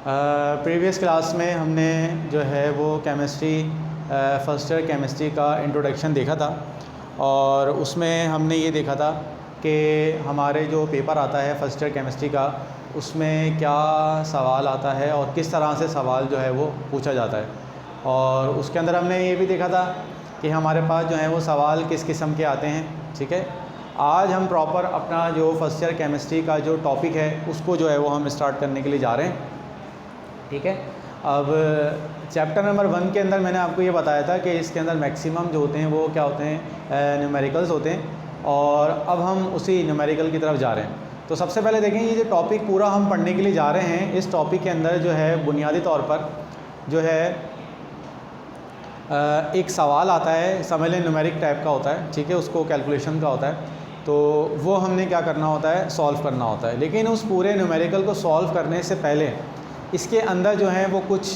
Previous class में हमने जो है वो केमिस्ट्री फर्स्ट ईयर केमिस्ट्री का इंट्रोडक्शन देखा था और उसमें हमने ये देखा था कि हमारे जो पेपर आता है फर्स्ट ईयर केमिस्ट्री का उसमें क्या सवाल आता है और किस तरह से सवाल जो है वो पूछा जाता है। और उसके अंदर हमने ये भी देखा था कि हमारे पास जो है वो सवाल किस किस्म के आते हैं। ठीक है, आज हम प्रॉपर अपना जो फर्स्ट ईयर केमिस्ट्री का जो टॉपिक है उसको जो है वो हम स्टार्ट करने के लिए जा रहे हैं। ठीक है, अब चैप्टर नंबर 1 के अंदर मैंने आपको ये बताया था कि इसके अंदर मैक्सिमम जो होते हैं वो क्या होते हैं, न्यूमेरिकल्स होते हैं और अब हम उसी न्यूमेरिकल की तरफ जा रहे हैं। तो सबसे पहले देखें, ये जो टॉपिक पूरा हम पढ़ने के लिए जा रहे हैं, इस टॉपिक के अंदर जो है बुनियादी तौर पर जो है एक सवाल आता है, समझ लें न्यूमेरिक टाइप का होता है। ठीक है, उसको कैलकुलेशन का होता है, तो वो हमने क्या करना होता है, सॉल्व करना होता है। लेकिन उस पूरे न्यूमेरिकल को सॉल्व करने से पहले इसके अंदर जो है वो कुछ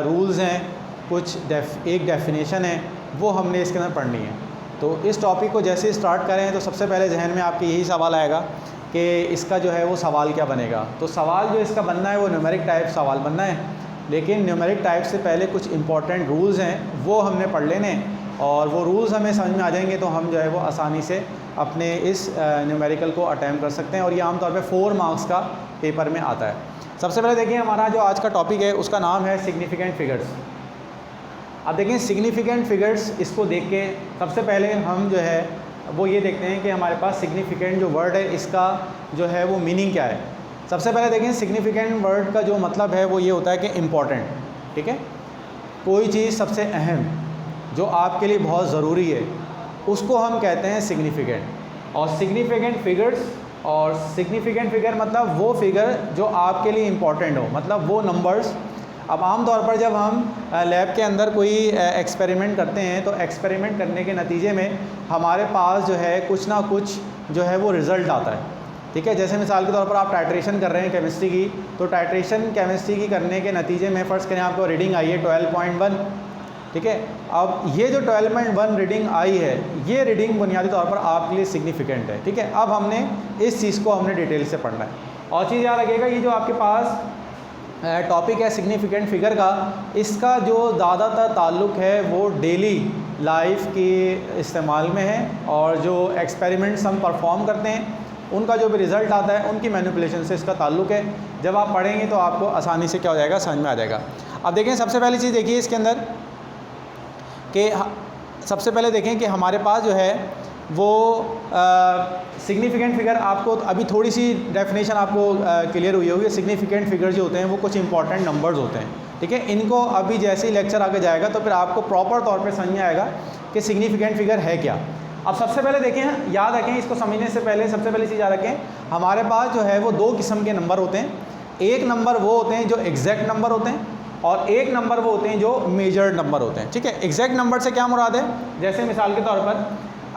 रूल्स हैं, कुछ एक डेफिनेशन है, वो हमने इसके अंदर पढ़नी है। तो इस टॉपिक को जैसे स्टार्ट करें तो सबसे पहले जहन में आपके यही सवाल आएगा कि इसका जो है वो सवाल क्या बनेगा। तो सवाल जो इसका बनना है वो न्यूमेरिक टाइप सवाल बनना है, लेकिन न्यूमेरिक टाइप से पहले कुछ इंपॉर्टेंट रूल्स हैं वो हमने पढ़ लेने, और वो रूल्स हमें समझ में आ जाएंगे तो हम जो है वो आसानी से अपने इस न्यूमेरिकल को अटैम्प्ट कर सकते हैं। और ये आमतौर पे 4 मार्क्स का पेपर में आता है। सबसे पहले देखिए, हमारा जो आज का टॉपिक है उसका नाम है सिग्निफिकेंट फिगर्स। अब देखिए सिग्निफिकेंट फिगर्स, इसको देख के सबसे पहले हम जो है वो ये देखते हैं कि हमारे पास सिग्निफिकेंट जो वर्ड है इसका जो है वो मीनिंग क्या है। सबसे पहले देखें, सिग्निफिकेंट वर्ड का जो मतलब है वो ये होता है कि इम्पॉर्टेंट। ठीक है, कोई चीज़ सबसे अहम जो आपके लिए बहुत ज़रूरी है उसको हम कहते हैं सिग्निफिकेंट। और सिग्निफिकेंट फिगर्स, और सिग्निफिकेंट फिगर मतलब वो फिगर जो आपके लिए इम्पॉर्टेंट हो, मतलब वो नंबर्स। अब आम तौर पर जब हम लैब के अंदर कोई एक्सपेरिमेंट करते हैं तो एक्सपेरिमेंट करने के नतीजे में हमारे पास जो है कुछ ना कुछ जो है वो रिज़ल्ट आता है। ठीक है, जैसे मिसाल के तौर पर आप टाइट्रेशन कर रहे हैं केमिस्ट्री की, तो टाइट्रेशन केमिस्ट्री की करने के नतीजे में फ़र्ज़ करें आपको रीडिंग आई है 12.1। ठीक है, अब ये जो 12.1 रीडिंग आई है, ये रीडिंग बुनियादी तौर पर आपके लिए सिग्निफिकेंट है। ठीक है, अब हमने इस चीज़ को हमने डिटेल से पढ़ना है। और चीज़ याद रखिएगा, ये जो आपके पास टॉपिक है सिग्निफिकेंट फिगर का, इसका जो ज़्यादातर ताल्लुक़ है वो डेली लाइफ के इस्तेमाल में है, और जो एक्सपेरिमेंट्स हम परफॉर्म करते हैं उनका जो भी रिज़ल्ट आता है उनकी मैनिपुलेशन से इसका ताल्लुक़ है। जब आप पढ़ेंगे तो आपको आसानी से क्या हो जाएगा, समझ में आ जाएगा। अब देखें, सबसे पहली चीज़ देखिए इसके अंदर कि सबसे पहले देखें कि हमारे पास जो है वो सिग्निफिकेंट फिगर, आपको अभी थोड़ी सी डेफिनेशन आपको क्लियर हुई होगी। सिग्निफिकेंट फिगर जो होते हैं वो कुछ इंपॉर्टेंट नंबर्स होते हैं। ठीक है, इनको अभी जैसे ही लेक्चर आगे जाएगा तो फिर आपको प्रॉपर तौर पे समझ में आएगा कि सिग्निफिकेंट फिगर है क्या। अब सबसे पहले देखें, याद रखें, इसको समझने से पहले सबसे पहली चीज़ याद रखें, हमारे पास जो है वो 2 किस्म के नंबर होते हैं। एक नंबर वो होते हैं जो एग्जैक्ट नंबर होते हैं, और एक नंबर वो होते हैं जो मेजर्ड नंबर होते हैं। ठीक है, एग्जैक्ट नंबर से क्या मुराद है, जैसे मिसाल के तौर पर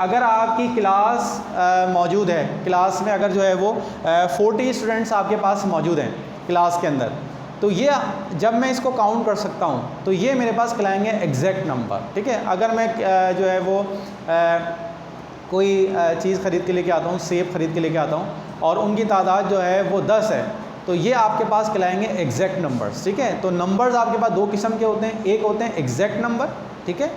अगर आपकी क्लास मौजूद है, क्लास में अगर जो है वो 40 स्टूडेंट्स आपके पास मौजूद हैं क्लास के अंदर, तो ये जब मैं इसको काउंट कर सकता हूँ तो ये मेरे पास कहलाएंगे एग्जैक्ट नंबर। ठीक है, अगर मैं जो है वो कोई चीज़ ख़रीद के लेके आता हूँ, सेब ख़रीद के लेके आता हूँ और उनकी तादाद जो है वो 10 है, तो ये आपके पास कहलाएंगे एग्जैक्ट नंबर्स। ठीक है, तो नंबर्स आपके पास 2 किस्म के होते हैं, एक होते हैं एग्जैक्ट नंबर, ठीक है,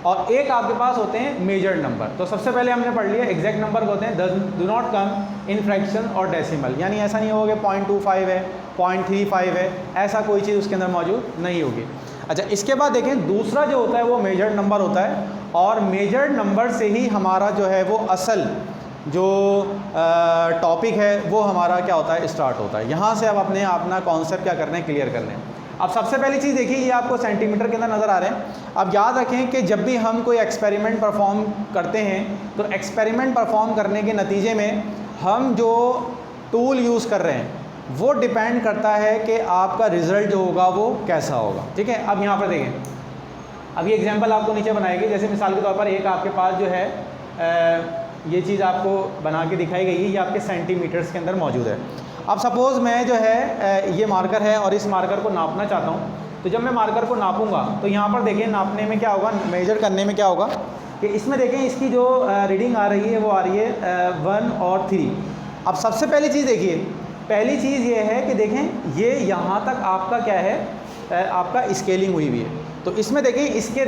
और एक आपके पास होते हैं मेजर्ड नंबर। तो सबसे पहले हमने पढ़ लिया एग्जैक्ट नंबर होते हैं do not come in fraction और डेसिमल, यानी ऐसा नहीं होगा 0.25 है, 0.35 है, ऐसा कोई चीज़ उसके अंदर मौजूद नहीं होगी। अच्छा, इसके बाद देखें दूसरा जो होता है वो मेजर्ड नंबर होता है, और मेजर्ड नंबर से ही हमारा जो है वो असल जो टॉपिक है वो हमारा क्या होता है, स्टार्ट होता है। यहाँ से अब अपना कॉन्सेप्ट क्या करना है, क्लियर करना है। अब सबसे पहली चीज़ देखिए, ये आपको सेंटीमीटर के अंदर नज़र आ रहे हैं। अब याद रखें कि जब भी हम कोई एक्सपेरिमेंट परफॉर्म करते हैं तो एक्सपेरिमेंट परफॉर्म करने के नतीजे में हम जो टूल यूज़ कर रहे हैं वो डिपेंड करता है कि आपका रिज़ल्ट जो होगा वो कैसा होगा। ठीक है, अब यहाँ पर देखें, अब ये एग्जांपल आपको नीचे बनाएगी। जैसे मिसाल के तौर पर एक आपके पास जो है ये चीज़ आपको बना के दिखाई गई है, ये आपके सेंटीमीटर्स के अंदर मौजूद है। अब सपोज़ मैं जो है ये मार्कर है और इस मार्कर को नापना चाहता हूँ, तो जब मैं मार्कर को नापूंगा तो यहाँ पर देखें नापने में क्या होगा, मेजर करने में क्या होगा कि इसमें देखें इसकी जो रीडिंग आ रही है वो आ रही है 1 और 3। अब सबसे पहली चीज़ देखिए पहली चीज़ ये है कि देखें ये यहाँ तक आपका क्या है, आपका स्केलिंग हुई हुई है। तो इसमें देखें इसके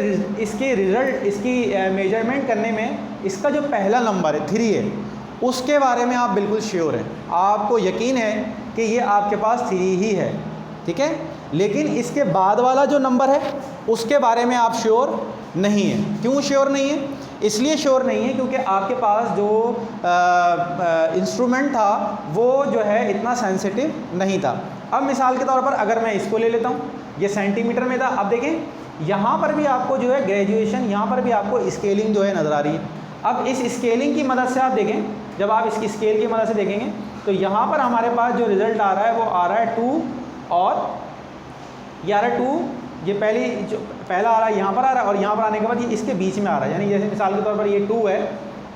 रिज़ल्ट, इसकी मेजरमेंट करने में इसका जो पहला नंबर है 3 है, उसके बारे में आप बिल्कुल श्योर हैं, आपको यकीन है कि ये आपके पास 3 ही है, ठीक है। लेकिन इसके बाद वाला जो नंबर है उसके बारे में आप श्योर नहीं है। क्यों श्योर नहीं है? इसलिए श्योर नहीं है क्योंकि आपके पास जो इंस्ट्रूमेंट था वो जो है इतना सेंसिटिव नहीं था। अब मिसाल के तौर पर अगर मैं इसको ले लेता हूँ, ये सेंटीमीटर में था। अब देखें यहाँ पर भी आपको जो है ग्रेजुएशन, यहाँ पर भी आपको स्केलिंग जो है नज़र आ रही है। अब इस स्केलिंग की मदद से आप देखें, जब आप इसकी स्केल की मदद से देखेंगे तो यहाँ पर हमारे पास जो रिज़ल्ट आ रहा है वो आ रहा है 2 और ये आ रहा है 2, ये जो पहला आ रहा है यहाँ पर आ रहा है और यहाँ पर आने के बाद ये इसके बीच में आ रहा है। यानी जैसे मिसाल के तौर पर ये 2 है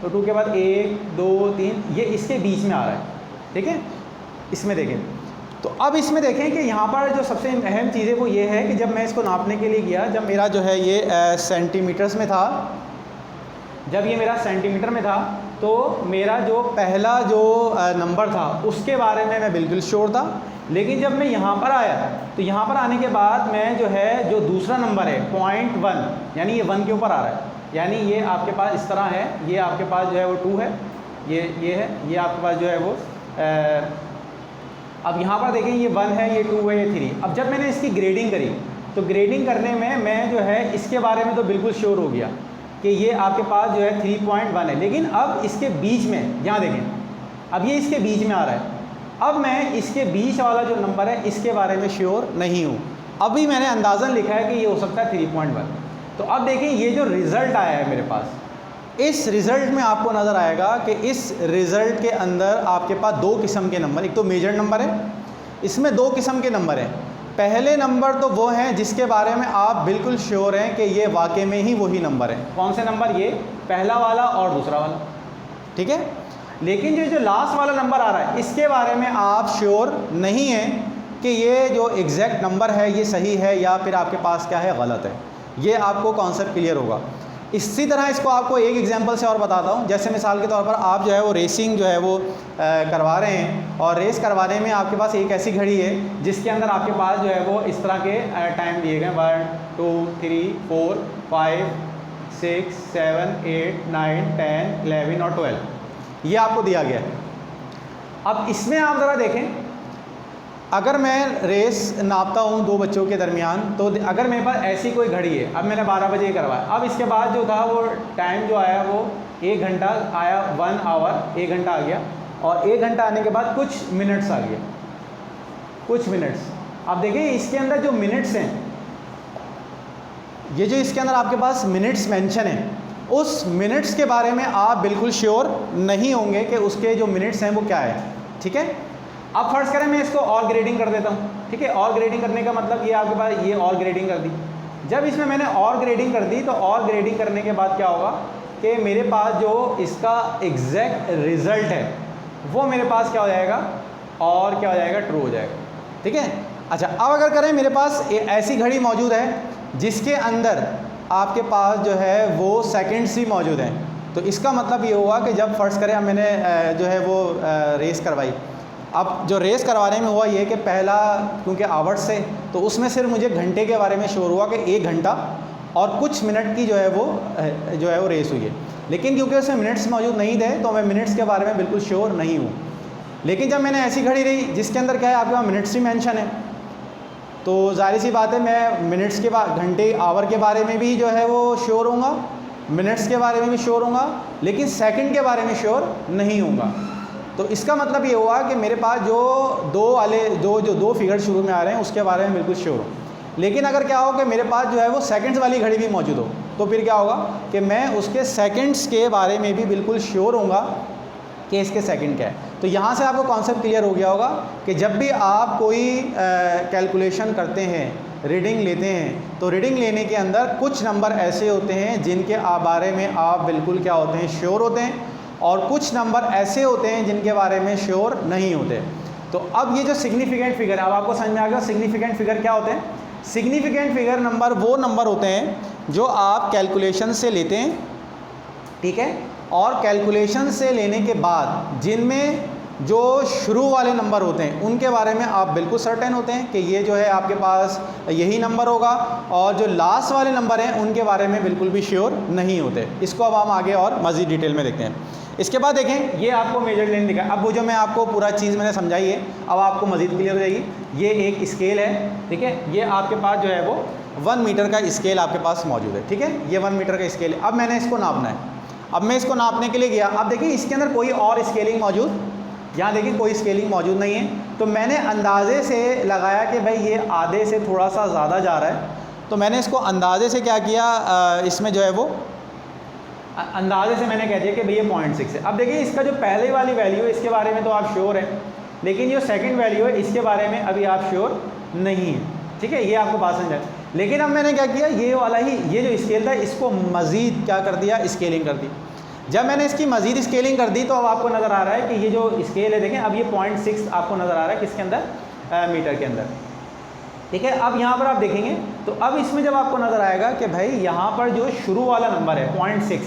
तो 2 के बाद 1 2 3 ये इसके बीच में आ रहा है, ठीक है। इसमें देखें तो अब इसमें देखें कि यहाँ पर जो सबसे अहम चीज़ है वो ये है कि जब मैं इसको नापने के लिए गया, जब मेरा जो है ये सेंटीमीटर्स में था, जब ये मेरा सेंटीमीटर में था तो मेरा जो पहला जो नंबर था उसके बारे में मैं बिल्कुल श्योर था। लेकिन जब मैं यहाँ पर आया तो यहाँ पर आने के बाद मैं जो है जो दूसरा नंबर है 0.1, यानी ये 1 के ऊपर आ रहा है, यानी ये आपके पास इस तरह है, ये आपके पास जो है वो 2 है, ये है, ये आपके पास जो है वो अब यहाँ पर देखें ये 1 है, ये 2 है, ये 3। अब जब मैंने इसकी ग्रेडिंग करी तो ग्रेडिंग करने में मैं जो है इसके बारे में तो बिल्कुल श्योर हो गया कि ये आपके पास जो है 3.1 है। लेकिन अब इसके बीच में, यहाँ देखें अब ये इसके बीच में आ रहा है, अब मैं इसके बीच वाला जो नंबर है इसके बारे में श्योर नहीं हूँ। अभी मैंने अंदाज़न लिखा है कि ये हो सकता है 3.1। तो अब देखें ये जो रिज़ल्ट आया है मेरे पास, इस रिज़ल्ट में आपको नज़र आएगा कि इस रिज़ल्ट के अंदर आपके पास 2 किस्म के नंबर, एक तो मेजर नंबर है, इसमें 2 किस्म के नंबर हैं। पहले नंबर तो वो हैं जिसके बारे में आप बिल्कुल श्योर हैं कि ये वाकई में ही वही नंबर है। कौन से नंबर? ये पहला वाला और दूसरा वाला, ठीक है। लेकिन जो लास्ट वाला नंबर आ रहा है इसके बारे में आप श्योर नहीं हैं कि ये जो एग्जैक्ट नंबर है ये सही है या फिर आपके पास क्या है, गलत है। ये आपको कॉन्सेप्ट क्लियर होगा। इसी तरह इसको आपको एक एग्जांपल से और बताता हूँ। जैसे मिसाल के तौर पर आप जो है वो रेसिंग जो है वो करवा रहे हैं और रेस करवाने में आपके पास एक ऐसी घड़ी है जिसके अंदर आपके पास जो है वो इस तरह के टाइम दिए गए 1 2 3 4 5 6 7 8 9 10 11 और 12, ये आपको दिया गया है। अब इसमें आप ज़रा देखें, अगर मैं रेस नापता हूँ 2 बच्चों के दरमियान, तो अगर मेरे पास ऐसी कोई घड़ी है, अब मैंने 12 बजे करवाया, अब इसके बाद जो था वो टाइम जो आया वो 1 घंटा आया, 1 आवर 1 घंटा आ गया, और 1 घंटा आने के बाद कुछ मिनट्स आ गया, कुछ मिनट्स। अब देखिए इसके अंदर जो मिनट्स हैं, ये जो इसके अंदर आपके पास मिनट्स मेंशन है, उस मिनट्स के बारे में आप बिल्कुल श्योर नहीं होंगे कि उसके जो मिनट्स हैं वो क्या है, ठीक है। अब फर्ज करें मैं इसको और ग्रेडिंग कर देता हूँ, ठीक है। और ग्रेडिंग करने का मतलब ये आपके पास ये और ग्रेडिंग कर दी। जब इसमें मैंने और ग्रेडिंग कर दी तो और ग्रेडिंग करने के बाद क्या होगा कि मेरे पास जो इसका एग्जैक्ट रिज़ल्ट है वो मेरे पास क्या हो जाएगा, और क्या हो जाएगा, ट्रू हो जाएगा, ठीक है। अच्छा, अब अगर करें मेरे पास ऐसी घड़ी मौजूद है जिसके अंदर आपके पास जो है वो सेकेंड्स ही मौजूद हैं, तो इसका मतलब ये हुआ कि जब फ़र्ज़ करें मैंने जो है वो रेस करवाई, अब जो रेस करवाने में हुआ ये कि पहला क्योंकि आवर्स से, तो उसमें सिर्फ मुझे घंटे के बारे में श्योर हुआ कि 1 घंटा और कुछ मिनट की जो है वो रेस हुई है। लेकिन क्योंकि उसमें मिनट्स मौजूद नहीं थे तो मैं मिनट्स के बारे में बिल्कुल श्योर नहीं हूँ। लेकिन जब मैंने ऐसी घड़ी रही जिसके अंदर क्या है आपके पास मिनट्स ही मेंशन है, तो जाहिर सी बात है मैं मिनट्स के घंटे आवर के बारे में भी जो है वो श्योर होऊंगा, मिनट्स के बारे में भी श्योर होऊंगा, लेकिन सेकंड के बारे में श्योर नहीं होऊंगा। तो इसका मतलब ये हुआ कि मेरे पास जो दो फिगर शुरू में आ रहे हैं उसके बारे में बिल्कुल श्योर हो। लेकिन अगर क्या हो कि मेरे पास जो है वो सेकंड्स वाली घड़ी भी मौजूद हो, तो फिर क्या होगा कि मैं उसके सेकंड्स के बारे में भी बिल्कुल श्योर होऊंगा कि इसके सेकंड क्या है। तो यहाँ से आपको कॉन्सेप्ट क्लियर हो गया होगा कि जब भी आप कोई कैलकुलेशन करते हैं, रीडिंग लेते हैं, तो रीडिंग लेने के अंदर कुछ नंबर ऐसे होते हैं जिनके बारे में आप बिल्कुल क्या होते हैं, श्योर होते हैं, और कुछ नंबर ऐसे होते हैं जिनके बारे में श्योर नहीं होते। तो अब ये जो सिग्निफिकेंट फिगर, अब आपको समझ में आ गया सिग्निफिकेंट फिगर क्या होते हैं। सिग्निफिकेंट फिगर नंबर वो नंबर होते हैं जो आप कैलकुलेशन से लेते हैं, ठीक है, और कैलकुलेशन से लेने के बाद जिनमें जो शुरू वाले नंबर होते हैं उनके बारे में आप बिल्कुल सर्टेन होते हैं कि ये जो है आपके पास यही नंबर होगा, और जो लास्ट वाले नंबर हैं उनके बारे में बिल्कुल भी श्योर नहीं होते। इसको अब हम आगे और मज़ीद डिटेल में देखते हैं। इसके बाद देखें, ये आपको मेजर लेन दिखा। अब वो जो मैं आपको पूरा चीज़ मैंने समझाई है, अब आपको मज़ीद क्लियर हो जाएगी। ये एक स्केल है, ठीक है, ये आपके पास जो है वो 1 मीटर का स्केल आपके पास मौजूद है, ठीक है, ये 1 मीटर का स्केल है। अब मैंने इसको नापना है, अब मैं इसको नापने के लिए गया। अब देखिए इसके अंदर कोई और स्केलिंग मौजूद, यहाँ देखिए कोई स्केलिंग मौजूद नहीं है, तो मैंने अंदाजे से लगाया कि भाई ये आधे से थोड़ा सा ज़्यादा जा रहा है, तो मैंने इसको अंदाजे से क्या किया, इसमें जो है वो अंदाजे से मैंने कह दिया कि भैया 0.6 है। अब देखिए इसका जो पहले वाली वैल्यू है इसके बारे में तो आप श्योर हैं, लेकिन जो सेकंड वैल्यू है इसके बारे में अभी आप श्योर नहीं है, ठीक है, ये आपको बात समझा। लेकिन अब मैंने क्या किया, ये वाला ही ये जो स्केल था इसको मज़ीद क्या कर दिया, स्केलिंग कर दी। जब मैंने इसकी मज़ीद स्केलिंग कर दी तो अब आपको नज़र आ रहा है कि ये जो स्केल है देखें, अब ये 0.6 आपको नज़र आ रहा है किसके अंदर, मीटर के अंदर, ठीक है। अब यहाँ पर आप देखेंगे तो अब इसमें जब आपको नज़र आएगा कि भाई यहाँ पर जो शुरू वाला नंबर है 0.6,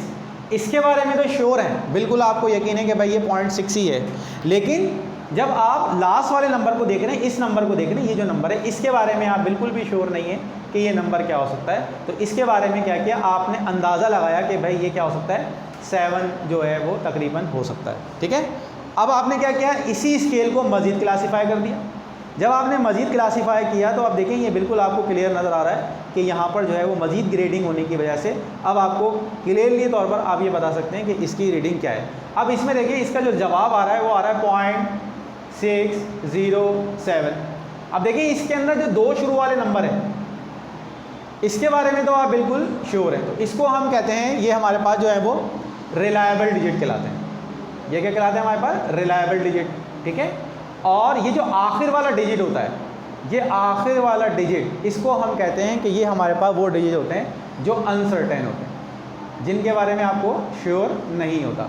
इसके बारे में तो श्योर हैं, बिल्कुल आपको यकीन है कि भाई ये 0.6 ही है। लेकिन जब आप लास्ट वाले नंबर को देख रहे हैं, इस नंबर को देख रहे हैं, ये जो नंबर है इसके बारे में आप बिल्कुल भी श्योर नहीं है कि ये नंबर क्या हो सकता है, तो इसके बारे में क्या किया आपने, अंदाज़ा लगाया कि भाई ये क्या हो सकता है, 7 जो है वो तकरीबन हो सकता है, ठीक है। अब आपने क्या किया, इसी स्केल को मज़ीद क्लासीफाई कर दिया। जब आपने मज़ीद क्लासीफाई किया तो अब देखें ये बिल्कुल आपको क्लियर नज़र आ रहा है कि यहाँ पर जो है वो मज़ीद ग्रेडिंग होने की वजह से अब आपको क्लियरली तौर पर आप ये बता सकते हैं कि इसकी रीडिंग क्या है। अब इसमें देखिए इसका जो जवाब आ रहा है वो आ रहा है 0.607। अब देखिए इसके अंदर जो 2 शुरू वाले नंबर हैं इसके बारे में तो आप बिल्कुल श्योर हैं, तो इसको हम कहते हैं, ये हमारे पास जो है वो रिलायबल डिजिट कहलाते हैं। ये क्या कहलाते हैं हमारे पास, रिलायबल डिजिट, ठीक है। और ये जो आखिर वाला डिजिट होता है, ये आखिर वाला डिजिट, इसको हम कहते हैं कि ये हमारे पास वो डिजिट होते हैं जो अनसर्टेन होते हैं, जिनके बारे में आपको श्योर नहीं होता।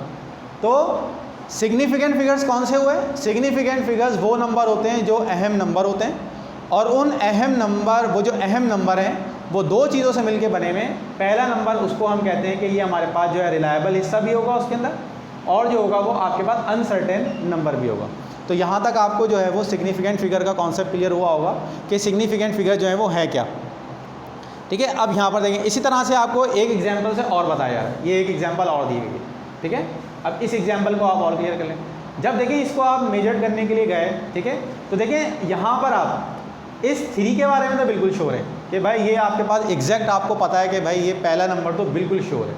तो सिग्निफिकेंट फिगर्स कौन से हुए, सिग्निफिकेंट फिगर्स वो नंबर होते हैं जो अहम नंबर होते हैं, और उन अहम नंबर, वो जो अहम नंबर हैं वो 2 चीज़ों से मिलके बने हुए हैं। पहला नंबर उसको हम कहते हैं कि ये हमारे पास जो है रिलायबल हिस्सा भी होगा उसके अंदर, और जो होगा वो आपके पास अनसर्टेन नंबर भी होगा। तो यहाँ तक आपको जो है वो सिग्निफिकेंट फिगर का कॉन्सेप्ट क्लियर हुआ होगा कि सिग्निफिकेंट फिगर जो है वो है क्या, ठीक है। अब यहाँ पर देखें, इसी तरह से आपको एक एग्जांपल से और बताया जा रहा है, ये एक एग्जांपल और दी गई है, ठीक है। अब इस एग्जांपल को आप और क्लियर कर लें। जब देखिए इसको आप मेजर करने के लिए गए, ठीक है, तो देखिए यहाँ पर आप इस 3 के बारे में तो बिल्कुल श्योर है कि भाई ये आपके पास एग्जैक्ट आपको पता है कि भाई ये पहला नंबर तो बिल्कुल श्योर है,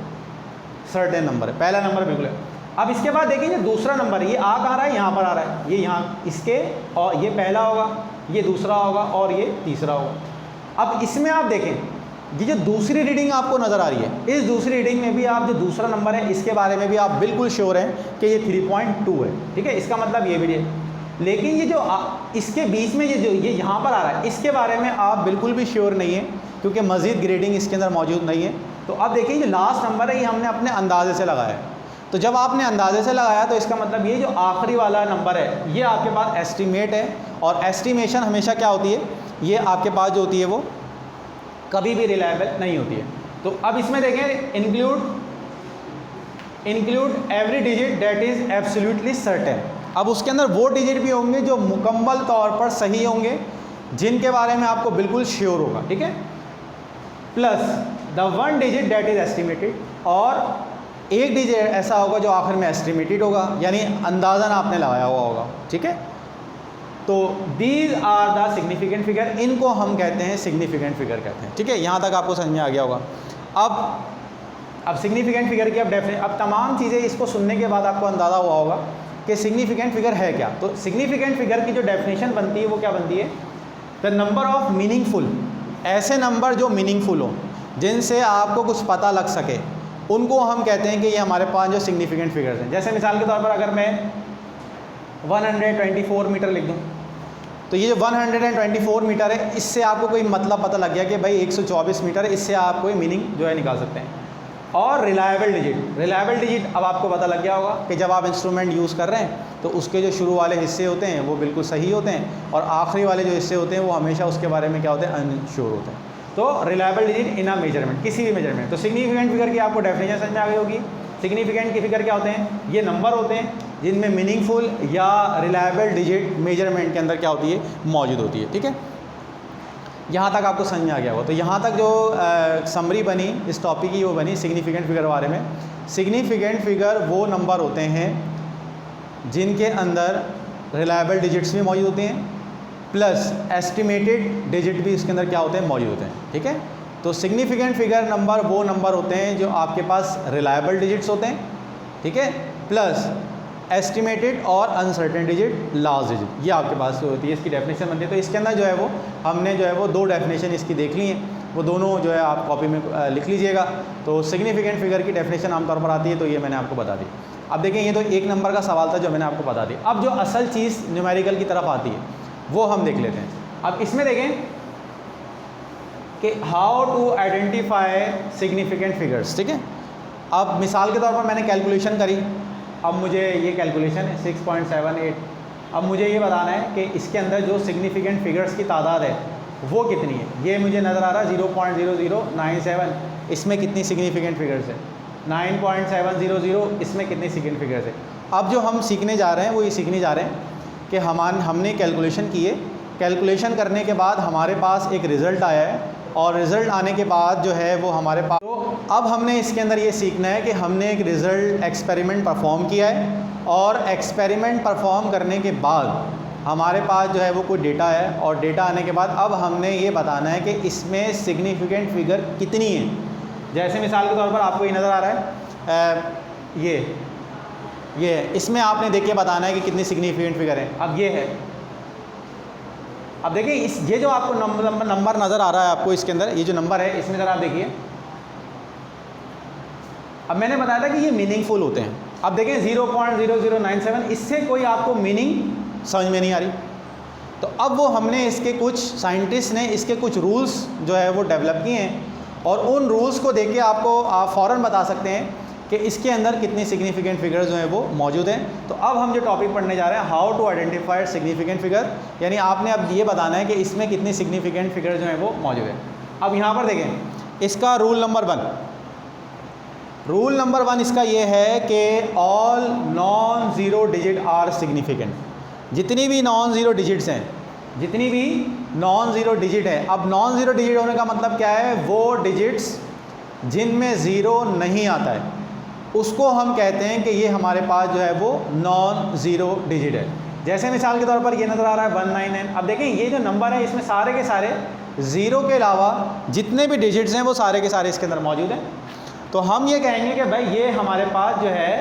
सर्टेन नंबर है, पहला नंबर बिल्कुल है। अब इसके बाद देखिए दूसरा नंबर, ये आ कहाँ रहा है, यहाँ पर आ रहा है, ये यहाँ इसके, और ये पहला होगा, ये दूसरा होगा, और ये तीसरा होगा। अब इसमें आप देखें ये जो दूसरी रीडिंग आपको नज़र आ रही है, इस दूसरी रीडिंग में भी आप जो दूसरा नंबर है इसके बारे में भी आप बिल्कुल श्योर हैं कि ये 3.2 है, ठीक है, इसका मतलब ये भी है। लेकिन ये जो इसके बीच में ये यहाँ पर आ रहा है, इसके बारे में आप बिल्कुल भी श्योर नहीं है, क्योंकि मज़ीद ग्रेडिंग इसके अंदर मौजूद नहीं है। तो अब देखिए जो लास्ट नंबर है ये हमने अपने अंदाजे से लगाया है, तो जब आपने अंदाजे से लगाया तो इसका मतलब ये जो आखिरी वाला नंबर है ये आपके पास एस्टीमेट है, और एस्टीमेशन हमेशा क्या होती है, ये आपके पास जो होती है वो कभी भी रिलायबल नहीं होती है। तो अब इसमें देखें, include every digit that is absolutely certain. अब उसके अंदर वो डिजिट भी होंगे जो मुकम्मल तौर पर सही होंगे, जिनके बारे में आपको बिल्कुल श्योर होगा, ठीक है, plus the 1 digit that is estimated, और एक डिजिट ऐसा होगा जो आखिर में एस्टिमेटेड होगा, यानी अंदाज़न आपने लगाया हुआ होगा, ठीक है। तो these are the significant figure, इनको हम कहते हैं सिग्निफिकेंट फिगर कहते हैं, ठीक है। यहाँ तक आपको समझ में आ गया होगा। अब सिग्निफिकेंट फिगर की अब तमाम चीज़ें इसको सुनने के बाद आपको अंदाज़ा हुआ होगा कि सिग्निफिकेंट फिगर है क्या। तो सिग्निफिकेंट फिगर की जो डेफिनेशन बनती है वो क्या बनती है, द नंबर ऑफ मीनिंगफुल, ऐसे नंबर जो मीनिंगफुल हों, जिनसे आपको कुछ पता लग सके, उनको हम कहते हैं कि ये हमारे पास जो सिग्निफिकेंट फिगर्स हैं। जैसे मिसाल के तौर पर अगर मैं 124 मीटर लिख दूँ, तो ये जो 124 मीटर है, इससे आपको कोई मतलब पता लग गया कि भाई 124 मीटर है, इससे आप कोई मीनिंग जो है निकाल सकते हैं। और रिलायबल डिजिट अब आपको पता लग गया होगा कि जब आप इंस्ट्रूमेंट यूज़ कर रहे हैं तो उसके जो शुरू वाले हिस्से होते हैं वो बिल्कुल सही होते हैं, और आखिरी वाले जो हिस्से होते हैं वो हमेशा उसके बारे में क्या होते हैं, अनश्योर होते हैं। तो reliable digit in a measurement, किसी भी मेजरमेंट। तो सिग्निफिकेंट फिगर की आपको डेफिनेशन समझ में आ गई होगी। सिग्निफिकेंट के फिगर क्या होते हैं, ये नंबर होते हैं जिनमें मीनिंगफुल या रिलायबल डिजिट मेजरमेंट के अंदर क्या होती है, मौजूद होती है। ठीक है, यहाँ तक आपको समझ में आ गया होगा। तो यहाँ तक जो समरी बनी इस टॉपिक की वो बनी सिग्निफिकेंट फिगर बारे में। सिग्निफिकेंट फिगर वो नंबर होते हैं जिनके अंदर रिलायबल डिजिट्स भी मौजूद होते हैं प्लस एस्टिमेटेड डिजिट भी इसके अंदर क्या होते हैं, मौजूद होते हैं। ठीक है, तो सिग्निफिकेंट फिगर नंबर वो नंबर होते हैं जो आपके पास रिलायबल डिजिट्स होते हैं, ठीक है, प्लस एस्टिमेटेड और अनसर्टेन डिजिट, लास्ट डिजिट, ये आपके पास होती है। इसकी डेफिनेशन बनती है। तो इसके अंदर जो है वो हमने जो है वो दो डेफिनेशन इसकी देख ली हैं, वो दोनों जो है आप कॉपी में लिख लीजिएगा। तो सिग्निफिकेंट फिगर की डेफिनेशन आमतौर पर आती है, तो ये मैंने आपको बता दी। अब देखें, ये तो एक नंबर का सवाल था जो मैंने आपको बता दी। अब जो असल चीज़ न्यूमेरिकल की तरफ आती है वो हम देख लेते हैं। अब इसमें देखें कि how to identify significant figures. ठीक है, अब मिसाल के तौर पर मैंने कैलकुलेशन करी, अब मुझे ये कैलकुलेशन है 6.78, अब मुझे ये बताना है कि इसके अंदर जो सिग्निफिकेंट फिगर्स की तादाद है वो कितनी है। ये मुझे नज़र आ रहा है 0.0097, इसमें कितनी सिग्निफिकेंट फिगर्स है, 9.700, इसमें कितनी सिग्निफिकेंट फिगर्स है। अब जो हम सीखने जा रहे हैं वो ये सीखने जा रहे हैं कि हमने कैलकुलेशन की है, कैलकुलेशन करने के बाद हमारे पास एक रिज़ल्ट आया है और रिज़ल्ट आने के बाद जो है वो हमारे पास, तो अब हमने इसके अंदर ये सीखना है कि हमने एक रिज़ल्ट एक्सपेरिमेंट परफॉर्म किया है और एक्सपेरिमेंट परफॉर्म करने के बाद हमारे पास जो है वो कोई डेटा है और डेटा आने के बाद अब हमने ये बताना है कि इसमें सिग्निफिकेंट फिगर कितनी है। जैसे मिसाल के तौर पर आपको ये नज़र आ रहा है ये इसमें आपने देख के बताना है कि कितनी सिग्निफिकेंट फिगर है। अब ये है, अब देखिए ये जो आपको नंबर नज़र आ रहा है आपको इसके अंदर, ये जो नंबर है इसमें ज़रा आप देखिए, अब मैंने बताया था कि ये मीनिंगफुल होते हैं। अब देखें 0.0097, इससे कोई आपको मीनिंग समझ में नहीं आ रही, तो अब वो हमने इसके कुछ साइंटिस्ट ने इसके कुछ रूल्स जो है वो डेवलप किए हैं और उन रूल्स को देख के आपको आप फ़ौरन बता सकते हैं कि इसके अंदर कितनी सिग्निफिकेंट फिगर्स जो हैं वो मौजूद हैं। तो अब हम जो टॉपिक पढ़ने जा रहे हैं, how to identify significant figure, यानी आपने अब ये बताना है कि इसमें कितनी सिग्निफिकेंट फिगर जो हैं वो मौजूद है। अब यहाँ पर देखें इसका रूल नंबर 1 इसका ये है कि all non zero digit are significant. जितनी भी नॉन ज़ीरो डिजिट्स हैं, जितनी भी नॉन ज़ीरो डिजिट है, अब नॉन ज़ीरो डिजिट होने का मतलब क्या है, वो डिजिट्स जिनमें ज़ीरो नहीं आता है उसको हम कहते हैं कि ये हमारे पास जो है वो नॉन ज़ीरो डिजिट है। जैसे मिसाल के तौर पर ये नज़र आ रहा है 199। अब देखें ये जो नंबर है इसमें सारे के सारे ज़ीरो के अलावा जितने भी डिजिट्स हैं वो सारे के सारे इसके अंदर मौजूद हैं। तो हम ये कहेंगे कि भाई ये हमारे पास जो है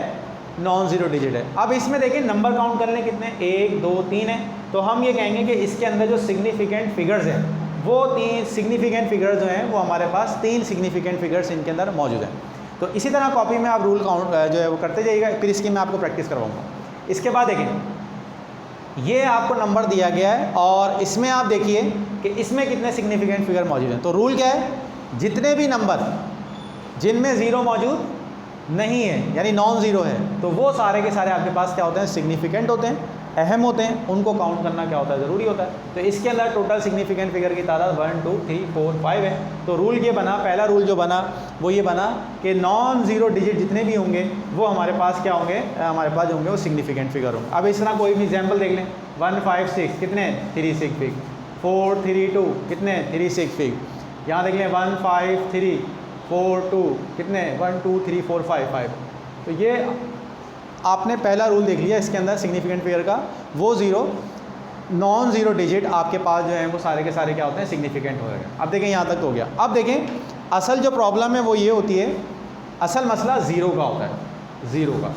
नॉन ज़ीरो डिजिट है। अब इसमें देखिए नंबर काउंट कर लें कितने, 1 2 3 है, तो हम ये कहेंगे कि इसके अंदर जो सिग्निफिकेंट फिगर्स हैं वो 3 सिग्निफिकेंट फिगर्स जो हैं वो हमारे पास 3 सिग्निफिकेंट फिगर्स इनके अंदर मौजूद हैं। तो इसी तरह कॉपी में आप रूल काउंट जो है वो करते जाइएगा, फिर इसकी मैं आपको प्रैक्टिस करवाऊँगा। इसके बाद देखें ये आपको नंबर दिया गया है और इसमें आप देखिए कि इसमें कितने सिग्निफिकेंट फिगर मौजूद हैं। तो रूल क्या है, जितने भी नंबर जिनमें ज़ीरो मौजूद नहीं है यानी नॉन ज़ीरो है, तो वो सारे के सारे आपके पास क्या होते हैं, सिग्निफिकेंट होते हैं, अहम होते हैं, उनको काउंट करना क्या होता है, ज़रूरी होता है। तो इसके अंदर टोटल सिग्निफिकेंट फिगर की तादाद 1 2 3 4 5 है। तो रूल ये बना, पहला रूल जो बना वो ये बना कि नॉन ज़ीरो डिजिट जितने भी होंगे वो हमारे पास क्या होंगे, हमारे पास जो होंगे वो सिग्निफिकेंट फिगर होंगे। अब इस तरह कोई भी एग्जाम्पल देख लें, 1 5 6 कितने 3 6 फिग, 4 3 2 कितने 3 6 फिग, यहाँ देख लें 1 5 3 4 2 कितने 1 2 3 4 5 5। तो ये आपने पहला रूल देख लिया इसके अंदर सिग्निफिकेंट फिगर का, वो ज़ीरो नॉन ज़ीरो डिजिट आपके पास जो है वो सारे के सारे क्या होते हैं, सिग्निफिकेंट हो गए। अब देखें यहाँ तक तो हो गया। अब देखें असल जो प्रॉब्लम है वो ये होती है, असल मसला ज़ीरो का होता है। ज़ीरो का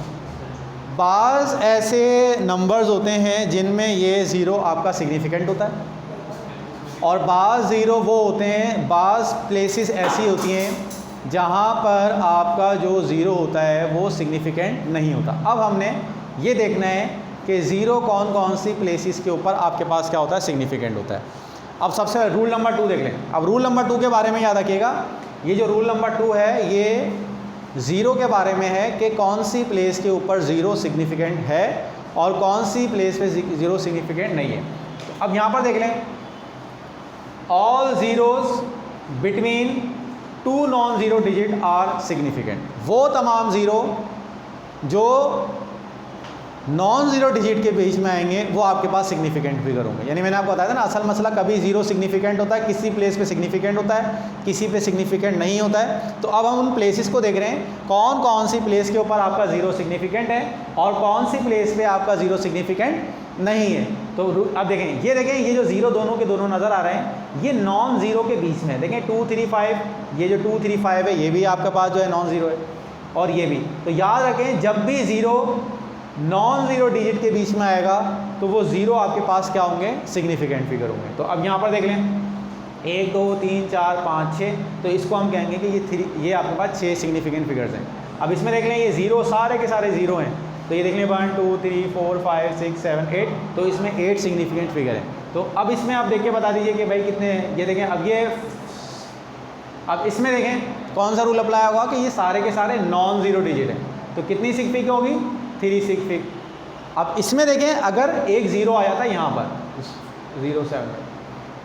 बाज़ ऐसे नंबर्स होते हैं जिनमें ये ज़ीरो आपका सिग्निफिकेंट होता है और बाज़ ज़ीरो वो होते हैं, बाज़ प्लेसेस ऐसी होती हैं जहाँ पर आपका जो ज़ीरो होता है वो सिग्निफिकेंट नहीं होता। अब हमने ये देखना है कि ज़ीरो कौन कौन सी प्लेसेस के ऊपर आपके पास क्या होता है, सिग्निफिकेंट होता है। अब सबसे रूल नंबर 2 देख लें। अब रूल नंबर 2 के बारे में याद रखिएगा, ये जो रूल नंबर 2 है ये ज़ीरो के बारे में है कि कौन सी प्लेस के ऊपर ज़ीरो सिग्निफिकेंट है और कौन सी प्लेस पे ज़ीरो सिग्निफिकेंट नहीं है। तो अब यहाँ पर देख लें, all zeros between 2 non zero digit are significant. वो तमाम ज़ीरो जो नॉन ज़ीरो डिजिट के बीच में आएंगे वो आपके पास सिग्निफिकेंट फिगर होंगे। यानी मैंने आपको बताया था ना, असल मसला कभी ज़ीरो सिग्निफिकेंट होता है, किसी प्लेस पे सिग्निफिकेंट होता है, किसी पे सिग्निफिकेंट नहीं होता है। तो अब हम उन प्लेसेस को देख रहे हैं, कौन कौन सी प्लेस के ऊपर आपका ज़ीरो सिग्निफिकेंट है और कौन सी प्लेस पे आपका ज़ीरो सिग्निफिकेंट नहीं है। तो अब देखें, ये जो ज़ीरो दोनों के दोनों नज़र आ रहे हैं, ये नॉन ज़ीरो के बीच में। देखें 2 3 5, ये जो 2 3 5 है ये भी आपके पास जो है नॉन ज़ीरो है, और ये भी। तो याद रखें, जब भी ज़ीरो नॉन ज़ीरो डिजिट के बीच में आएगा तो वो ज़ीरो आपके पास क्या होंगे, सिग्निफिकेंट फिगर होंगे। तो अब यहाँ पर देख लें, 1 2 3 4 5 6, तो इसको हम कहेंगे कि ये आपके पास 6 सिग्निफिकेंट फिगर्स हैं। अब इसमें देख लें, ये ज़ीरो सारे के सारे ज़ीरो हैं, तो ये देख लें 1 2 3 4 5 6 7 8, तो इसमें 8 सिग्निफिकेंट फिगर है। तो अब इसमें आप देख के बता दीजिए कि भाई कितने हैं। ये देखें, अब इसमें देखें कौन सा रूल अप्लाई होगा कि ये सारे के सारे नॉन ज़ीरो डिजिट हैं, तो कितनी सिग फिग होगी, 3 सिग फिग। अब इसमें देखें, अगर एक ज़ीरो आया था यहाँ पर 0 7,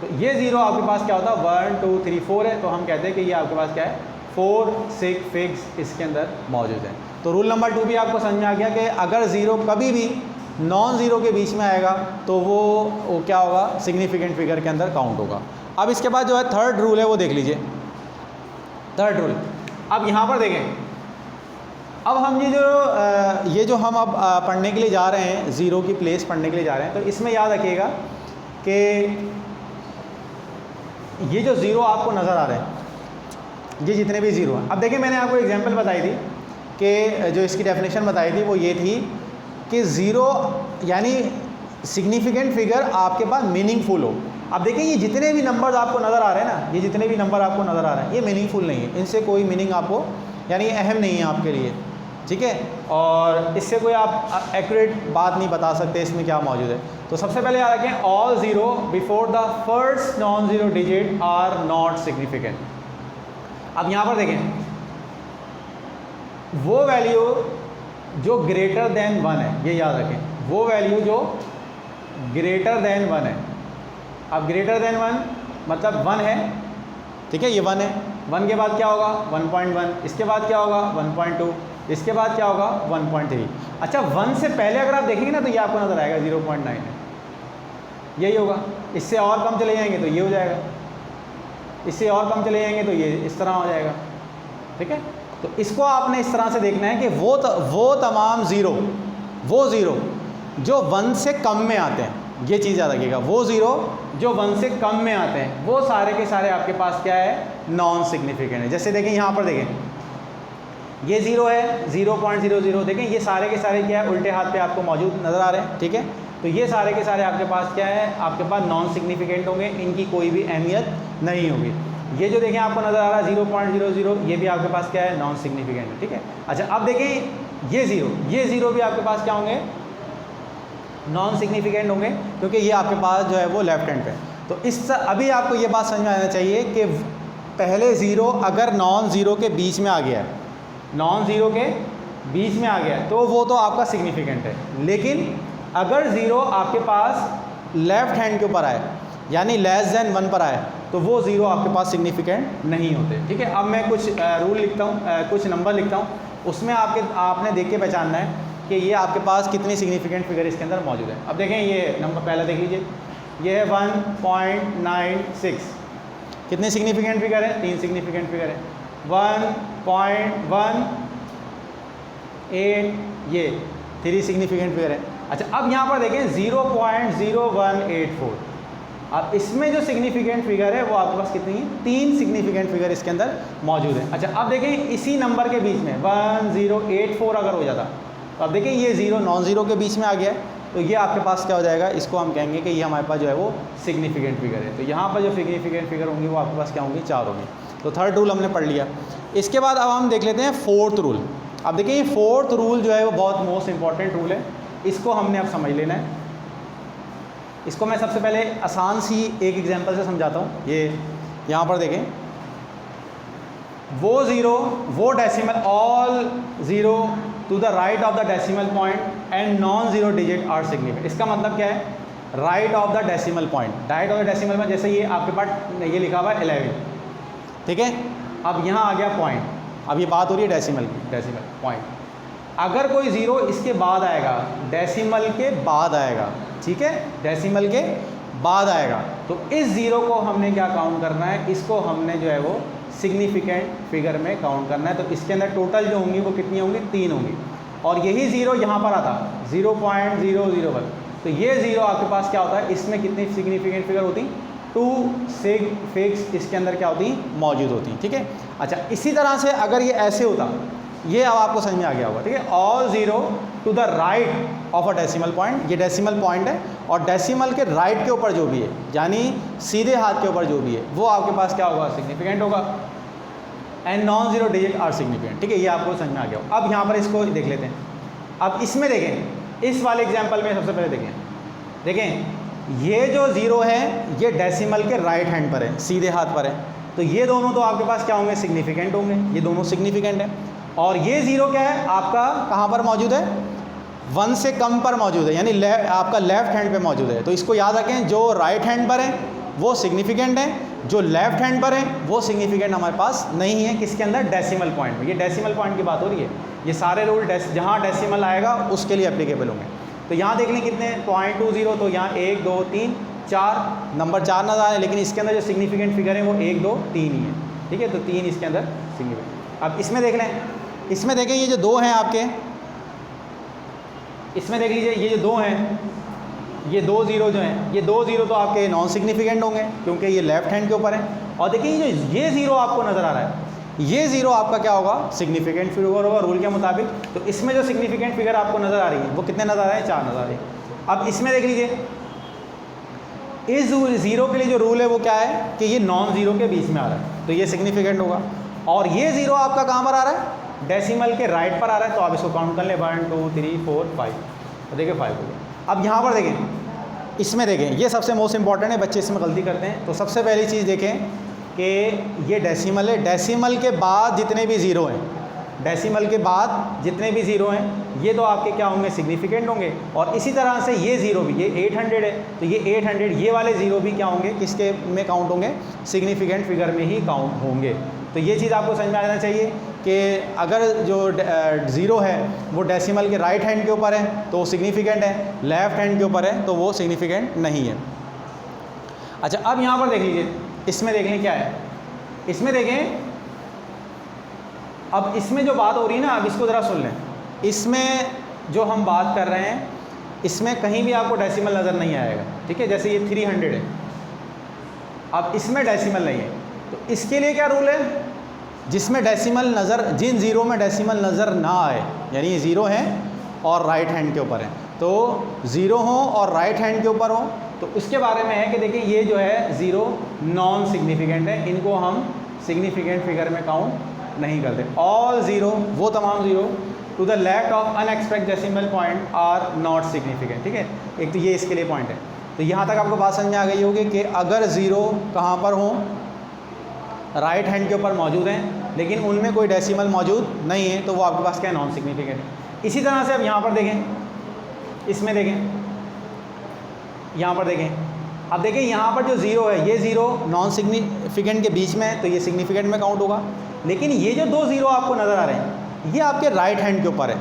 तो ये ज़ीरो आपके पास क्या होता है, 1 2 3 4 है, तो हम कहते हैं कि ये आपके पास क्या है, 4 सिग फिग्स इसके अंदर मौजूद हैं। तो रूल नंबर 2 भी आपको समझ में आ गया कि अगर ज़ीरो कभी भी नॉन ज़ीरो के बीच में आएगा तो वो क्या होगा, सिग्निफिकेंट फिगर के अंदर काउंट होगा। अब इसके बाद जो है थर्ड रूल है वो देख लीजिए। थर्ड रूल, अब यहाँ पर देखें, अब हम ये जो हम अब पढ़ने के लिए जा रहे हैं, ज़ीरो की प्लेस पढ़ने के लिए जा रहे हैं, तो इसमें याद रखिएगा कि ये जो ज़ीरो आपको नज़र आ रहे हैं, ये जितने भी ज़ीरो हैं। अब देखिए, मैंने आपको एग्जांपल बताई थी कि जो इसकी डेफिनेशन बताई थी वो ये थी कि ज़ीरो यानी सिग्निफिकेंट फिगर आपके पास मीनिंगफुल हो। अब देखिए, ये जितने भी नंबर्स आपको नज़र आ रहे हैं ना, ये जितने भी नंबर आपको नज़र आ रहे हैं, ये मीनिंगफुल नहीं है, इनसे कोई मीनिंग आपको यानी ये अहम नहीं है आपके लिए, ठीक है, और इससे कोई आप एक्यूरेट बात नहीं बता सकते इसमें क्या मौजूद है। तो सबसे पहले याद रखें, all zero before the first non zero digit are not significant. अब यहाँ पर देखें, वो वैल्यू जो ग्रेटर देन 1 है, ये याद रखें, वो वैल्यू जो ग्रेटर देन 1 है। अब ग्रेटर देन 1 मतलब 1 है, ठीक है, ये 1 है, 1 के बाद क्या होगा 1.1, इसके बाद क्या होगा 1.2, इसके बाद क्या होगा 1.3। अच्छा, 1 से पहले अगर आप देखेंगे ना तो ये आपको नज़र आएगा 0.9 है, यही होगा। इससे और कम चले जाएंगे तो ये हो जाएगा, इससे और कम चले जाएंगे तो ये इस तरह हो जाएगा, ठीक है। तो इसको आपने इस तरह से देखना है कि वो तमाम ज़ीरो, वो ज़ीरो जो 1 से कम में आते हैं, ये चीज़ याद रखिएगा, वो ज़ीरो जो 1 से कम में आते हैं वो सारे के सारे आपके पास क्या है, नॉन सिग्निफिकेंट है। जैसे देखें, यहाँ पर देखें, ये ज़ीरो है 0.00, देखें ये सारे के सारे क्या है, उल्टे हाथ पे आपको मौजूद नज़र आ रहे हैं, ठीक है। तो ये सारे के सारे आपके पास क्या है, आपके पास नॉन सिग्निफिकेंट होंगे, इनकी कोई भी अहमियत नहीं होगी। ये जो देखें आपको नज़र आ रहा है 0.00, ये भी आपके पास क्या है, नॉन सिग्निफिकेंट है, ठीक है। अच्छा, अब देखें ये ज़ीरो भी आपके पास क्या होंगे, नॉन सिग्निफिकेंट होंगे, क्योंकि ये आपके पास जो है वो लेफ्ट हैंड पे। तो इस अभी आपको ये बात समझ में आना चाहिए कि पहले ज़ीरो अगर नॉन ज़ीरो के बीच में आ गया है, नॉन ज़ीरो के बीच में आ गया तो वो तो आपका सिग्निफिकेंट है। लेकिन अगर ज़ीरो आपके पास लेफ़्ट हैंड के ऊपर आए, यानी लेस देन 1 पर आए, तो वो ज़ीरो आपके पास सिग्निफिकेंट नहीं होते, ठीक है। अब मैं कुछ रूल लिखता हूँ, कुछ नंबर लिखता हूँ, उसमें आपने देख के पहचानना है कि ये आपके पास कितनी सिग्निफिकेंट फिगर इसके अंदर मौजूद है। अब देखें, ये नंबर पहला देख लीजिए, ये है 1.96, कितने सिग्निफिकेंट फिगर है, 3 सिग्निफिकेंट फिगर है। 1.18, ये 3 सिग्निफिकेंट फिगर है। अच्छा, अब यहाँ पर देखें 0.0184, अब इसमें जो सिग्निफिकेंट फिगर है वो आपके पास कितनी है, 3 सिग्निफिकेंट फिगर इसके अंदर मौजूद है। अच्छा, अब देखें इसी नंबर के बीच में 1084 अगर हो जाता, तो अब देखिए ये ज़ीरो नॉन ज़ीरो के बीच में आ गया है, तो ये आपके पास क्या हो जाएगा, इसको हम कहेंगे कि ये हमारे पास जो है वो सिग्निफिकेंट फिगर है। तो यहाँ पर जो सिग्निफिकेंट फिगर होंगी वो आपके पास क्या होंगी, 4 होंगी। तो थर्ड रूल हमने पढ़ लिया। इसके बाद अब हम देख लेते हैं फोर्थ रूल। अब देखिए, ये फोर्थ रूल जो है वो बहुत मोस्ट इंपॉर्टेंट रूल है, इसको हमने अब समझ लेना है। इसको मैं सबसे पहले आसान सी एक एग्जांपल से समझाता हूँ। ये यहाँ पर देखें, वो ज़ीरो, वो decimal, all zero to the right of the decimal point and non zero digit are significant. इसका मतलब क्या है, right of the decimal point, right of the decimal में जैसे ये आपके पास ये लिखा हुआ है 11, ठीक है। अब यहाँ आ गया पॉइंट, अब ये बात हो रही है डेसिमल की, डेसिमल पॉइंट। अगर कोई ज़ीरो इसके बाद आएगा, डेसिमल के बाद आएगा, ठीक है, डेसिमल के बाद आएगा, तो इस ज़ीरो को हमने क्या काउंट करना है, इसको हमने जो है वो सिग्निफिकेंट फिगर में काउंट करना है। तो इसके अंदर टोटल जो होंगी वो कितनी होंगी, 3 होंगी, और यही ज़ीरो यहाँ पर आता 0.001, तो ये ज़ीरो आपके पास क्या होता है, इसमें कितनी सिग्निफिकेंट फिगर होती, 2 सिग फिक्स इसके अंदर क्या होती, मौजूद होती, ठीक है। अच्छा, इसी तरह से अगर ये ऐसे होता, ये अब आपको समझ में आ गया होगा, ठीक है, all zero to the right of a decimal point, ये डेसिमल पॉइंट है, और डेसिमल के राइट के ऊपर जो भी है, यानी सीधे हाथ के ऊपर जो भी है, वो आपके पास क्या होगा, सिग्निफिकेंट होगा, and non zero digit are significant, ठीक है, ये आपको समझ में आ गया हो। अब यहाँ पर इसको देख लेते हैं। अब इसमें देखें, इस वाले एग्जाम्पल में सबसे पहले देखें, ये जो ज़ीरो है ये डेसिमल के राइट हैंड पर है, सीधे हाथ पर है, तो ये दोनों तो आपके पास क्या होंगे, सिग्निफिकेंट होंगे, ये दोनों सिग्निफिकेंट है। और ये ज़ीरो क्या है आपका, कहाँ पर मौजूद है, 1 से कम पर मौजूद है, यानी आपका लेफ्ट हैंड पे मौजूद है। तो इसको याद रखें, जो राइट हैंड पर है वो सिग्निफिकेंट है, जो लेफ्ट हैंड पर है वो सिग्निफिकेंट हमारे पास नहीं है, किसके अंदर, डेसिमल पॉइंट में। ये डेसिमल पॉइंट की बात हो रही है, ये सारे रूल जहाँ डेसिमल आएगा उसके लिए एप्लीकेबल होंगे। तो यहाँ देख लें कितने 0.20, तो यहाँ 1 2 3 4 नंबर 4 नज़र आ रहे हैं, लेकिन इसके अंदर जो सिग्निफिकेंट फिगर है वो 1 2 3 ही है, ठीक है, तो 3 इसके अंदर सिग्निफिकेंट। अब इसमें देख लें, इसमें देखें ये जो 2 हैं आपके, इसमें देख लीजिए ये जो 2 हैं, ये 2 ज़ीरो जो हैं, ये 2 ज़ीरो तो आपके नॉन सिग्निफिकेंट होंगे क्योंकि ये लेफ्ट हैंड के ऊपर है। और देखिए ये ज़ीरो आपको नज़र आ रहा है, ये ज़ीरो आपका क्या होगा, सिग्निफिकेंट फिगर होगा रूल के मुताबिक। तो इसमें जो सिग्निफिकेंट फिगर आपको नज़र आ रही है वो कितने नज़र आ रहे हैं, 4 नज़र आ रहे हैं। अब इसमें देख लीजिए, इस ज़ीरो के लिए जो रूल है वो क्या है कि ये नॉन ज़ीरो के बीच में आ रहा है, तो ये सिग्निफिकेंट होगा। और ये ज़ीरो आपका कहाँ पर आ रहा है, डेसिमल के राइट पर आ रहा है, तो आप इसको काउंट कर लें, 1 2 3 4 5, तो देखिए 5 हो गया। अब यहाँ पर देखें, इसमें देखें, ये सबसे मोस्ट इंपॉर्टेंट है, बच्चे इसमें गलती करते हैं। तो सबसे पहली चीज़ देखें कि ये डेसिमल है, डेसिमल के बाद जितने भी ज़ीरो हैं, डेसिमल के बाद जितने भी ज़ीरो हैं ये तो आपके क्या होंगे, सिग्निफिकेंट होंगे। और इसी तरह से ये ज़ीरो भी, ये 800 है, तो ये 800 ये वाले ज़ीरो भी क्या होंगे, किसके में काउंट होंगे, सिग्निफिकेंट फिगर में ही काउंट होंगे। तो ये चीज़ आपको समझ में आना चाहिए कि अगर जो ज़ीरो है वो डेसिमल के राइट हैंड के ऊपर है तो सिग्निफिकेंट है, लेफ़्ट हैंड के ऊपर है तो वो सिग्निफिकेंट नहीं है। अच्छा, अब यहाँ पर देख लीजिए, इसमें देख लें क्या है, इसमें देखें, अब इसमें जो बात हो रही है ना, अब इसको ज़रा सुन लें। इसमें जो हम बात कर रहे हैं इसमें कहीं भी आपको डेसिमल नज़र नहीं आएगा, ठीक है, जैसे ये 300 है, अब इसमें डेसिमल नहीं है, तो इसके लिए क्या रूल है, जिसमें डेसिमल नज़र, जिन ज़ीरो में डेसिमल नज़र ना आए, यानी ये ज़ीरो हैं और राइट हैंड के ऊपर है, तो ज़ीरो हो और राइट हैंड के ऊपर हो तो उसके बारे में है कि देखिए ये जो है ज़ीरो नॉन सिग्निफिकेंट है, इनको हम सिग्निफिकेंट फिगर में काउंट नहीं करते। ऑल ज़ीरो, वो तमाम zero to the left of unexpect decimal point are not significant, ठीक है, एक तो ये इसके लिए पॉइंट है। तो यहाँ तक आपको बात समझ में आ गई होगी कि अगर ज़ीरो कहाँ पर हो, राइट हैंड के ऊपर मौजूद हैं लेकिन उनमें कोई डेसिमल मौजूद नहीं है तो वो आपके पास क्या है, नॉन सिग्निफिकेंट है। इसी तरह से अब यहाँ पर देखें, इसमें देखें, यहाँ पर देखें, अब देखें यहाँ पर जो ज़ीरो है, ये ज़ीरो नॉन सिग्निफिकेंट के बीच में है तो ये सिग्निफिकेंट में काउंट होगा। लेकिन ये जो 2 ज़ीरो आपको नज़र आ रहे हैं ये आपके राइट हैंड के ऊपर है,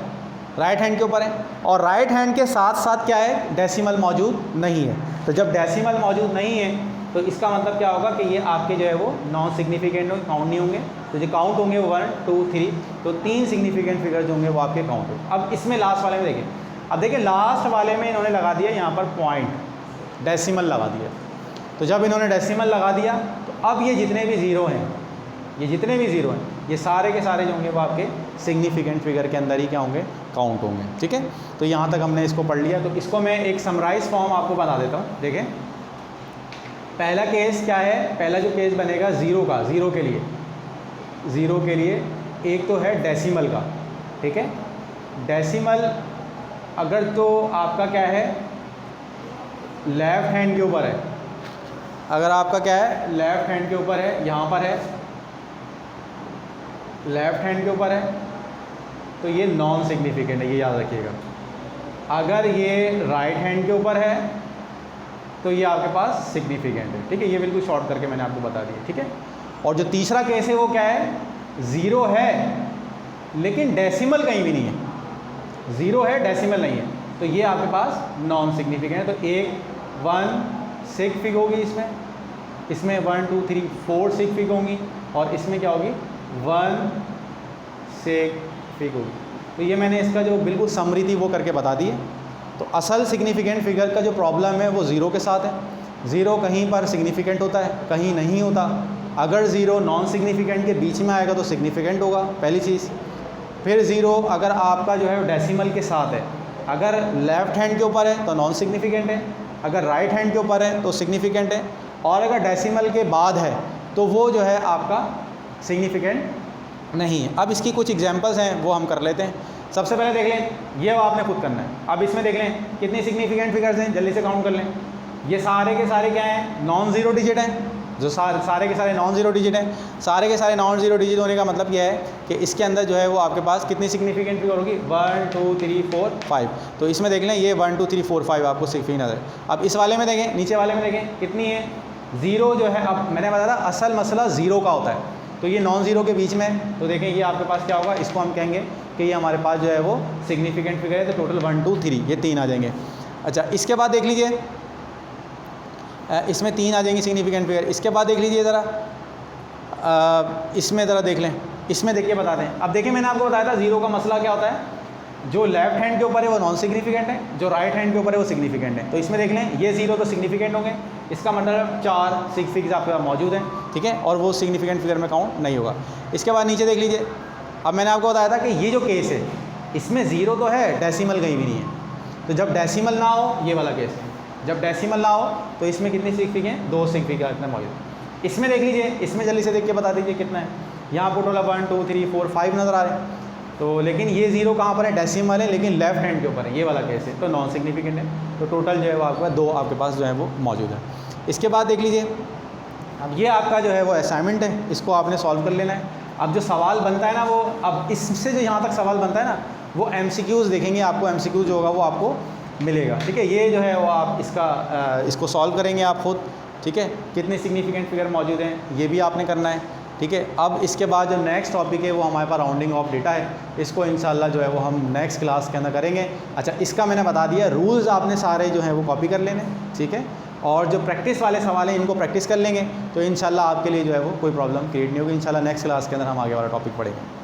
राइट हैंड के ऊपर है, और राइट हैंड के साथ साथ क्या है, डेसिमल मौजूद नहीं है। तो जब डेसिमल मौजूद नहीं है तो इसका मतलब क्या होगा कि ये आपके जो है वो नॉन सिग्निफिकेंट काउंट नहीं होंगे। तो जो काउंट होंगे वो 1 2 3, तो 3 सिग्निफिकेंट फिगर जो होंगे वो आपके काउंट होंगे। अब इसमें लास्ट वाले में देखें, अब देखिए लास्ट वाले में इन्होंने लगा दिया यहाँ पर पॉइंट, डेसिमल लगा दिया। तो जब इन्होंने डेसिमल लगा दिया तो अब ये जितने भी ज़ीरो हैं, ये जितने भी ज़ीरो हैं, ये सारे के सारे जो होंगे वो आपके सिग्निफिकेंट फिगर के अंदर ही क्या होंगे, काउंट होंगे, ठीक है। तो यहाँ तक हमने इसको पढ़ लिया। तो इसको मैं एक समराइज फॉर्म आपको बता देता हूँ। देखें, पहला केस क्या है, पहला जो केस बनेगा ज़ीरो का, ज़ीरो के लिए एक तो है डेसिमल का, ठीक है। डेसिमल अगर तो आपका क्या है, लेफ़्ट हैंड के ऊपर है, अगर आपका क्या है, लेफ़्ट हैंड के ऊपर है, यहाँ पर है, लेफ़्ट हैंड के ऊपर है तो ये नॉन सिग्निफिकेंट है, ये याद रखिएगा। अगर ये राइट हैंड के ऊपर है तो ये आपके पास सिग्निफिकेंट है, ठीक है। ये बिल्कुल शॉर्ट करके मैंने आपको बता दिया, ठीक है। और जो तीसरा केस है वो क्या है, ज़ीरो है लेकिन डेसिमल कहीं भी नहीं है, ज़ीरो है, डेसिमल नहीं है, तो ये आपके पास नॉन सिग्निफिकेंट है। तो एक 1 सिग फिग होगी, इसमें 1 2 3 4 सिग फिग होंगी, और इसमें क्या होगी 1 सिग फिग होगी। तो ये मैंने इसका जो बिल्कुल समरी थी वो करके बता दी है। तो असल सिग्निफिकेंट फिगर का जो प्रॉब्लम है वो ज़ीरो के साथ है। ज़ीरो कहीं पर सिग्निफिकेंट होता है, कहीं नहीं होता। अगर ज़ीरो नॉन सिग्निफिकेंट के बीच में आएगा तो सिग्निफिकेंट होगा, पहली चीज़। फिर ज़ीरो अगर आपका जो है डेसिमल के साथ है, अगर लेफ़्ट हैंड के ऊपर है तो नॉन सिग्निफिकेंट है, अगर राइट हैंड के ऊपर है तो सिग्निफिकेंट है, और अगर डेसिमल के बाद है तो वो जो है आपका सिग्निफिकेंट नहीं है। अब इसकी कुछ एग्जांपल्स हैं वो हम कर लेते हैं। सबसे पहले देख लें, ये आपने खुद करना है। अब इसमें देख लें कितनी सिग्निफिकेंट फिगर्स हैं, जल्दी से काउंट कर लें। ये सारे के सारे क्या हैं, नॉन ज़ीरो डिजिट हैं। जो सारे के सारे नॉन ज़ीरो डिजिट हैं। सारे के सारे नॉन ज़ीरो डिजिट होने का मतलब यह है कि इसके अंदर जो है वो आपके पास कितनी सिग्निफिकेंट फिगर होगी, 1 2 3 4 5। तो इसमें देख लें ये 1 2 3 4 5 आपको सिग्निफिकेंट नजर। अब इस वाले में देखें, नीचे वाले में देखें कितनी है, ज़ीरो जो है। अब मैंने बताया था असल मसला ज़ीरो का होता है, तो ये नॉन ज़ीरो के बीच में है। तो देखें ये आपके पास क्या होगा, इसको हम कहेंगे कि ये हमारे पास जो है वो सिग्निफिकेंट फिगर है। तो टोटल 1 2 3 ये 3 आ जाएंगे। अच्छा, इसके बाद देख लीजिए, इसमें 3 आ जाएंगे सिग्निफिकेंट फिगर। इसके बाद देख लीजिए ज़रा, इसमें ज़रा देख लें, इसमें देखिए बताते हैं। अब देखिए मैंने आपको बताया था ज़ीरो का मसला क्या होता है, जो लेफ्ट हैंड के ऊपर है वो नॉन सिग्निफिकेंट है, जो राइट हैंड के ऊपर है वो सिग्निफिकेंट है। तो इसमें देख लें ये ज़ीरो तो सिग्निफिकेंट होंगे, इसका मतलब 4 सिग फिग्स आपके पास मौजूद हैं, ठीक है, और वो सिग्निफिकेंट फिगर में काउंट नहीं होगा। इसके बाद नीचे देख लीजिए, अब मैंने आपको बताया था कि ये जो केस है इसमें ज़ीरो तो है, डेसिमल कहीं भी नहीं है। तो जब डेसिमल ना हो, ये वाला केस है, जब डेसिमल ना हो तो इसमें कितनी सिग फिग हैं, 2 सिग फिग इतना मौजूद। इसमें देख लीजिए, इसमें जल्दी से देख के बता दीजिए कितना है। यहाँ आपको टोटल 1 2 3 4 5 नज़र आ रहे हैं। तो लेकिन ये ज़ीरो कहाँ पर है, डेसिमल है, लेकिन लेफ्ट हैंड के ऊपर है, ये वाला केस है, तो नॉन सिग्निफिकेंट है। तो टोटल जो है वो आपका 2 आपके पास जो है वो मौजूद है। इसके बाद देख लीजिए, अब ये आपका जो है वो असाइनमेंट है, इसको आपने सॉल्व कर लेना है। अब जो सवाल बनता है ना वो, अब इससे जो यहाँ तक सवाल बनता है ना वो MCQs देखेंगे, आपको MCQ जो होगा वो आपको मिलेगा, ठीक है। ये जो है वो आप इसको सॉल्व करेंगे आप खुद, ठीक है। कितने सिग्निफिकेंट फिगर मौजूद हैं ये भी आपने करना है, ठीक है। अब इसके बाद जो नेक्स्ट टॉपिक है वो हमारे पास राउंडिंग ऑफ डेटा है, इसको इंशाल्लाह जो है वो हम नेक्स्ट क्लास के अंदर करेंगे। अच्छा, इसका मैंने बता दिया, रूल्स आपने सारे जो हैं वो कॉपी कर लेने, ठीक है, और जो प्रैक्टिस वाले सवाल हैं इनको प्रैक्टिस कर लेंगे, तो इंशाल्लाह आपके लिए जो है वो कोई प्रॉब्लम क्रिएट नहीं होगी। इंशाल्लाह नेक्स्ट क्लास के अंदर हम आगे वाला टॉपिक पढ़ेंगे।